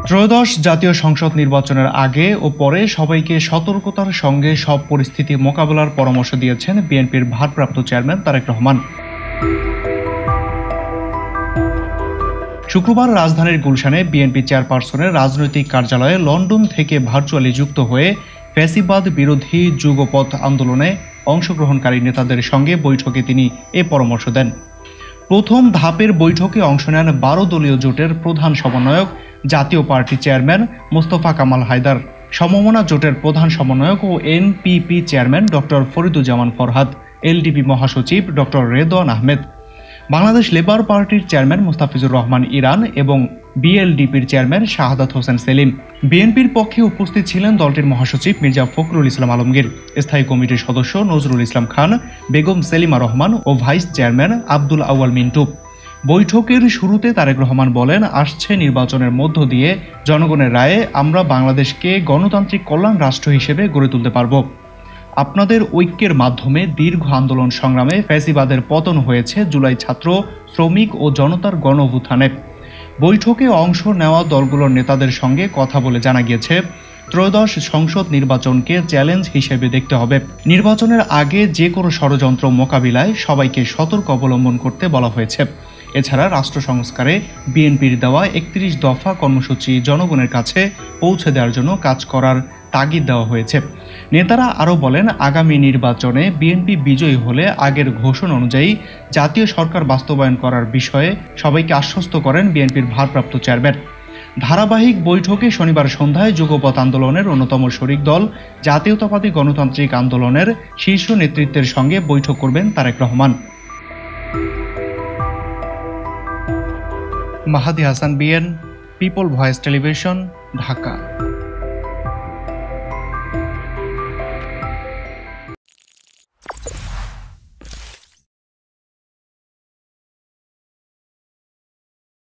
ত্রয়োদশ জাতীয় সংসদ নির্বাচনের আগে ও পরে সবাইকে সতর্কতার সঙ্গে সব পরিস্থিতি মোকাবেলার পরামর্শ দিয়েছেন বিএনপির ভারপ্রাপ্ত চেয়ারম্যান তারেক রহমান। শুক্রবার রাজধানীর গুলশানে বিএনপি চেয়ারপারসনের রাজনৈতিক কার্যালয়ে লন্ডন থেকে ভার্চুয়ালি যুক্ত হয়ে ফ্যাসিবাদ বিরোধী যুগপথ আন্দোলনে অংশগ্রহণকারী নেতাদের সঙ্গে বৈঠকে তিনি এ পরামর্শ দেন। প্রথম ধাপের বৈঠকে অংশ নেন 12 দলীয় জোটের প্রধান সমন্বয়ক জাতীয় পার্টি চেয়ারম্যান মোস্তফা কামাল হায়দার, সমমনা জোটের প্রধান সমন্বয়ক ও NPP chairman doctor Fariduzzaman Farhad, LDP মহাসচিব ডক্টর রেদওয়ান আহমেদ, বাংলাদেশ লেবার পার্টির চেয়ারম্যান মুস্তাফিজুর রহমান ইরান এবং বিএলডিপির চেয়ারম্যান শাহাদাত হোসেন সেলিম। বিএনপির পক্ষে উপস্থিত ছিলেন দলটির মহাসচিব মির্জা ফখরুল ইসলাম আলমগীর, স্থায়ী কমিটির সদস্য নজরুল ইসলাম খান, বেগম সেলিমা রহমান ও ভাইস চেয়ারম্যান আব্দুল আউয়াল মিন্টু। বৈঠকের শুরুতে তারেক রহমান বলেন, আসছে নির্বাচনের মধ্য দিয়ে জনগণের রায়ে আমরা বাংলাদেশকে গণতান্ত্রিক কল্যাণ রাষ্ট্র হিসেবে গড়ে তুলতে পারব। আপনাদের ঐক্যের মাধ্যমে দীর্ঘ আন্দোলন সংগ্রামে ফ্যাসিবাদের পতন হয়েছে জুলাই ছাত্র, শ্রমিক ও জনতার গণ অভ্যুত্থানে। বৈঠকে অংশ নেওয়া দলগুলোর নেতাদের সঙ্গে কথা বলে জানা গিয়েছে, ত্রয়োদশ সংসদ নির্বাচনকে চ্যালেঞ্জ হিসেবে দেখতে হবে। নির্বাচনের আগে যে কোনো ষড়যন্ত্র মোকাবিলায় সবাইকে সতর্ক অবলম্বন করতে বলা হয়েছে। এছাড়া রাষ্ট্র সংস্কারে বিএনপির দেওয়া 31 দফা কর্মসূচি জনগণের কাছে পৌঁছে দেওয়ার জন্য কাজ করার তাগিদ দেওয়া হয়েছে। নেতারা আরও বলেন, আগামী নির্বাচনে বিএনপি বিজয়ী হলে আগের ঘোষণা অনুযায়ী জাতীয় সরকার বাস্তবায়ন করার বিষয়ে সবাইকে আশ্বস্ত করেন বিএনপির ভারপ্রাপ্ত চেয়ারম্যান। ধারাবাহিক বৈঠকে শনিবার সন্ধ্যায় যুগপথ আন্দোলনের অন্যতম শরিক দল জাতীয়তাবাদী গণতান্ত্রিক আন্দোলনের শীর্ষ নেতৃত্বের সঙ্গে বৈঠক করবেন তারেক রহমান। মাহাদি হাসান বিএন, পিপল ভয়েস টেলিভিশন, ঢাকা।